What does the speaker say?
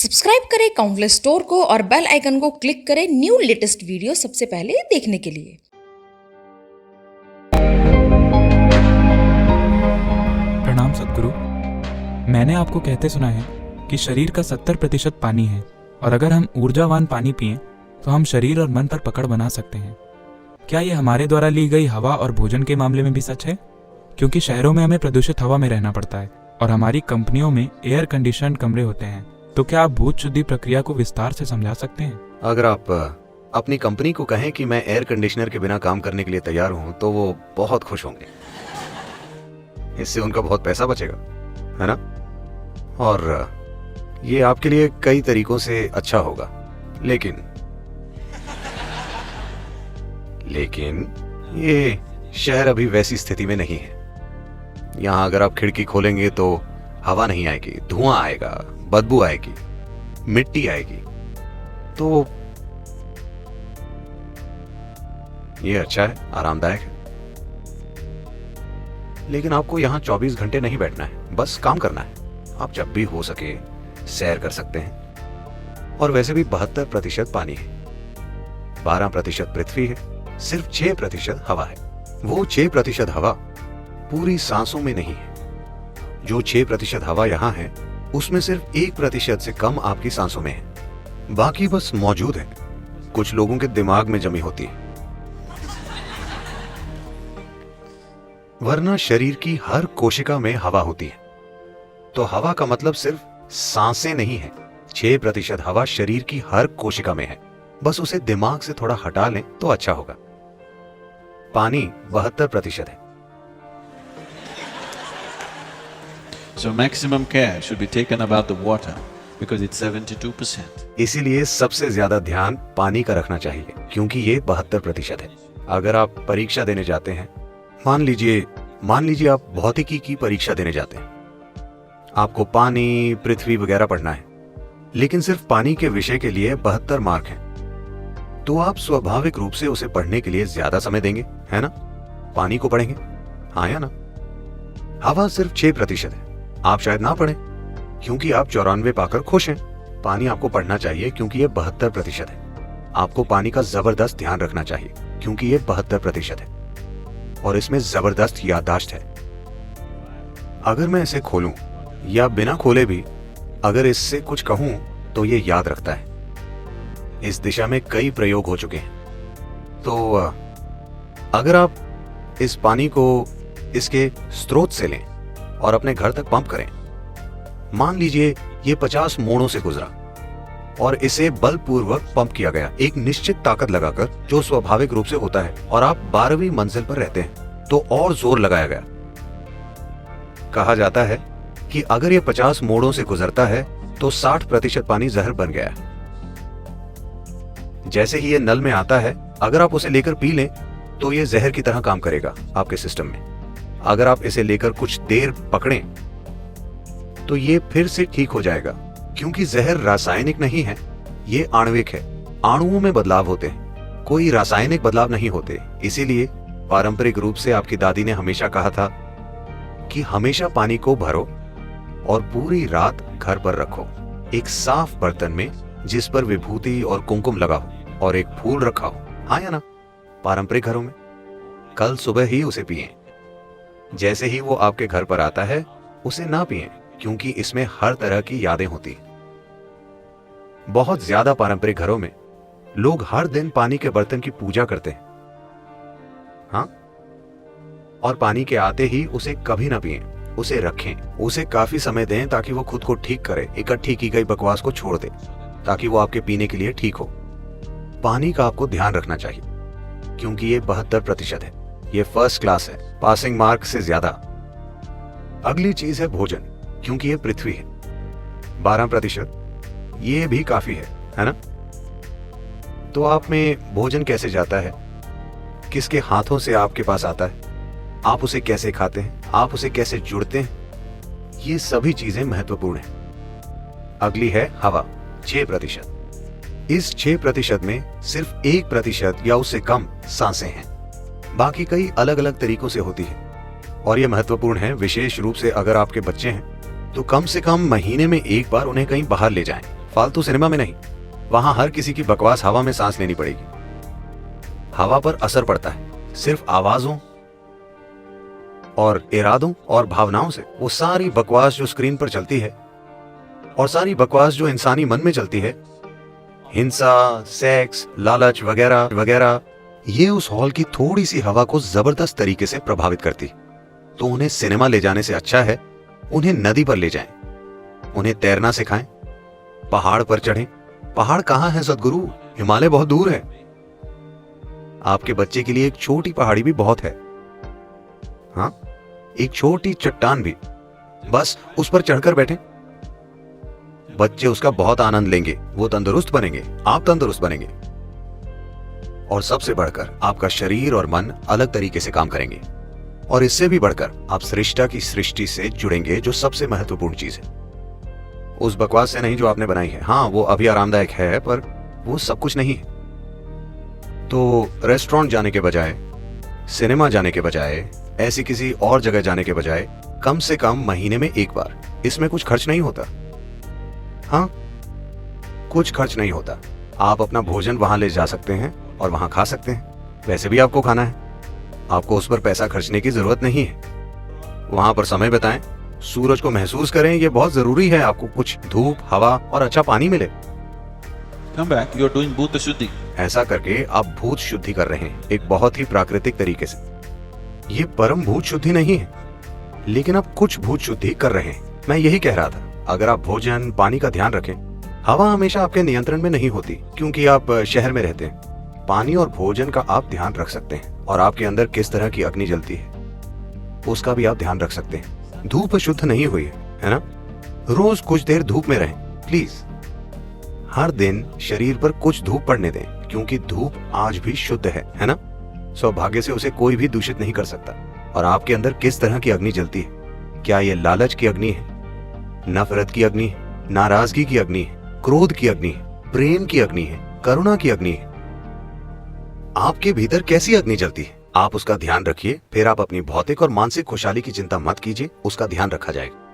Subscribe करें countless store को और बेल आइकन को क्लिक करें न्यू लेटेस्ट वीडियो सबसे पहले देखने के लिए। प्रणाम सद्गुरु। मैंने आपको कहते सुना है कि शरीर का 70% पानी है और अगर हम ऊर्जावान पानी पिएं तो हम शरीर और मन पर पकड़ बना सकते हैं। क्या ये हमारे द्वारा ली गई हवा और भोजन के मामले में भी सच है? क्योंकि शहरों में हमें प्रदूषित हवा में रहना पड़ता है और हमारी कंपनियों में एयर कंडीशनड कमरे होते हैं। तो क्या आप भूत शुद्धि प्रक्रिया को विस्तार से समझा सकते हैं? अगर आप अपनी कंपनी को कहें कि मैं एयर कंडीशनर के बिना काम करने के लिए तैयार हूं तो वो बहुत खुश होंगे। इससे उनका बहुत पैसा बचेगा, है ना? और ये आपके लिए कई तरीकों से अच्छा होगा। लेकिन ये शहर अभी वैसी स्थिति में नहीं है। यहाँ अगर आप खिड़की खोलेंगे तो हवा नहीं आएगी, धुआं आएगा, बदबू आएगी, मिट्टी आएगी। तो ये अच्छा है, आरामदायक है। लेकिन आपको यहाँ 24 घंटे नहीं बैठना है, बस काम करना है। आप जब भी हो सके सैर कर सकते हैं। और वैसे भी 72% पानी है, 12% पृथ्वी है, सिर्फ 6% हवा है। वो 6% हवा पूरी सांसों में नहीं है। जो 6% हवा यहाँ है उसमें सिर्फ 1% से कम आपकी सांसों में है, बाकी बस मौजूद है। कुछ लोगों के दिमाग में जमी होती है। वरना शरीर की हर कोशिका में हवा होती है। तो हवा का मतलब सिर्फ सांसें नहीं है। 6% हवा शरीर की हर कोशिका में है, बस उसे दिमाग से थोड़ा हटा लें तो अच्छा होगा। पानी 72% है। So maximum care should be taken about the water because it's 72%. इसीलिए सबसे ज्यादा ध्यान पानी का रखना चाहिए क्योंकि ये 72% है। अगर आप परीक्षा देने जाते हैं, मान लीजिए आप भौतिकी की परीक्षा देने जाते हैं, आपको पानी, पृथ्वी वगैरह पढ़ना है, लेकिन सिर्फ पानी के विषय के लिए 72 मार्क हैं, तो आप स्वाभाविक रूप से उसे पढ़ने के लिए ज्यादा समय देंगे, है ना? पानी को पढ़ेंगे, हाँ या ना? हवा सिर्फ 6% है। आप शायद ना पढ़ें क्योंकि आप 94 पाकर खुश हैं। पानी आपको पढ़ना चाहिए क्योंकि ये 72% है। आपको पानी का जबरदस्त ध्यान रखना चाहिए क्योंकि ये 72% है और इसमें जबरदस्त याददाश्त है। अगर मैं इसे खोलूं या बिना खोले भी अगर इससे कुछ कहूं तो ये याद रखता है। इस दिशा में कई प्रयोग हो चुके हैं। तो अगर आप इस पानी को इसके स्रोत से लें और अपने घर तक पंप करें, मान लीजिए ये 50 मोड़ों से गुजरा और इसे बलपूर्वक पंप किया गया एक निश्चित ताकत लगाकर, जो स्वाभाविक रूप से होता है, और आप 12वीं मंजिल पर रहते हैं तो और जोर लगाया गया। कहा जाता है कि अगर ये 50 मोड़ों से गुजरता है तो 60% पानी जहर बन गया। जैसे ही ये नल में आता है, अगर आप उसे लेकर पी लें तो ये जहर की तरह काम करेगा आपके सिस्टम में। अगर आप इसे लेकर कुछ देर पकड़ें तो ये फिर से ठीक हो जाएगा क्योंकि जहर रासायनिक नहीं है, ये आणविक है। अणुओं में बदलाव होते हैं, कोई रासायनिक बदलाव नहीं होते। इसीलिए पारंपरिक रूप से आपकी दादी ने हमेशा कहा था कि हमेशा पानी को भरो और पूरी रात घर पर रखो, एक साफ बर्तन में जिस पर विभूति और कुमकुम लगा हो और एक फूल रखा हो, हाँ या ना? पारंपरिक घरों में कल सुबह ही उसे पिए। जैसे ही वो आपके घर पर आता है उसे ना पिए क्योंकि इसमें हर तरह की यादें होती हैं। बहुत ज्यादा पारंपरिक घरों में लोग हर दिन पानी के बर्तन की पूजा करते हैं, हाँ? और पानी के आते ही उसे कभी ना पिए, उसे रखें, उसे काफी समय दें ताकि वो खुद को ठीक करे, इकट्ठी की गई बकवास को छोड़ दे ताकि वो आपके पीने के लिए ठीक हो। पानी का आपको ध्यान रखना चाहिए क्योंकि ये 72% है। ये फर्स्ट क्लास है, पासिंग मार्क से ज्यादा। अगली चीज है भोजन, क्योंकि ये पृथ्वी है। 12% ये भी काफी है ना? तो आप में भोजन कैसे जाता है, किसके हाथों से आपके पास आता है, आप उसे कैसे खाते हैं, आप उसे कैसे जुड़ते हैं, ये सभी चीजें महत्वपूर्ण हैं। अगली है हवा, 6%। इस 6% में सिर्फ 1% या उससे कम सांसें हैं, बाकी कई अलग अलग तरीकों से होती है। और यह महत्वपूर्ण है, विशेष रूप से अगर आपके बच्चे हैं तो कम से कम महीने में एक बार उन्हें कहीं बाहर ले जाएं, फालतू सिनेमा में नहीं, वहां हर किसी की बकवास हवा में सांस लेनी पड़ेगी। हवा पर असर पड़ता है सिर्फ आवाजों और इरादों और भावनाओं से। वो सारी बकवास जो स्क्रीन पर चलती है और सारी बकवास जो इंसानी मन में चलती है, हिंसा, सेक्स, लालच वगैरह वगैरह, ये उस हॉल की थोड़ी सी हवा को जबरदस्त तरीके से प्रभावित करती। तो उन्हें सिनेमा ले जाने से अच्छा है उन्हें नदी पर ले जाएं, उन्हें तैरना सिखाएं, पहाड़ पर चढ़ें। पहाड़ कहां है सदगुरु? हिमालय बहुत दूर है। आपके बच्चे के लिए एक छोटी पहाड़ी भी बहुत है। हाँ, एक छोटी चट्टान भी, बस उस पर चढ़कर बैठें। बच्चे उसका बहुत आनंद लेंगे, वो तंदुरुस्त बनेंगे, आप तंदुरुस्त बनेंगे, और सबसे बढ़कर आपका शरीर और मन अलग तरीके से काम करेंगे। और इससे भी बढ़कर आप सृष्टा की सृष्टि से जुड़ेंगे, जो सबसे महत्वपूर्ण चीज है। उस बकवास से नहीं जो आपने बनाई है। हाँ, वो अभी आरामदायक है, पर वो सब कुछ नहीं है। तो रेस्टोरेंट जाने के बजाय, सिनेमा जाने के बजाय, ऐसी किसी और जगह जाने के बजाय कम से कम महीने में एक बार, इसमें कुछ खर्च नहीं होता। हाँ, कुछ खर्च नहीं होता। आप अपना भोजन वहां ले जा सकते हैं और वहां खा सकते हैं। वैसे भी आपको खाना है, आपको उस पर पैसा खर्चने की जरूरत नहीं है। वहां पर समय बिताएं, सूरज को महसूस करें, ये बहुत जरूरी है। आपको कुछ धूप, हवा और अच्छा पानी मिले। Come back, you are doing Bhuta Shuddhi. ऐसा करके आप भूत शुद्धि कर रहे हैं, एक बहुत ही प्राकृतिक तरीके से। ये परम भूत शुद्धि नहीं है, लेकिन आप कुछ भूत शुद्धि कर रहे हैं। मैं यही कह रहा था, अगर आप भोजन, पानी का ध्यान रखें। हवा हमेशा आपके नियंत्रण में नहीं होती, क्योंकि आप शहर में रहते हैं। पानी और भोजन का आप ध्यान रख सकते हैं, और आपके अंदर किस तरह की अग्नि जलती है उसका भी आप ध्यान रख सकते हैं। धूप शुद्ध नहीं हुई है ना? रोज कुछ देर धूप में रहें प्लीज। हर दिन शरीर पर कुछ धूप पड़ने दें, क्योंकि धूप आज भी शुद्ध है ना? सौभाग्य से उसे कोई भी दूषित नहीं कर सकता। और आपके अंदर किस तरह की अग्नि जलती है? क्या ये लालच की अग्नि है, नफरत की अग्नि है, नाराजगी की अग्नि है, क्रोध की अग्नि है, प्रेम की अग्नि है, करुणा की अग्नि है? आपके भीतर कैसी अग्नि जलती है? आप उसका ध्यान रखिए, फिर आप अपनी भौतिक और मानसिक खुशहाली की चिंता मत कीजिए, उसका ध्यान रखा जाएगा।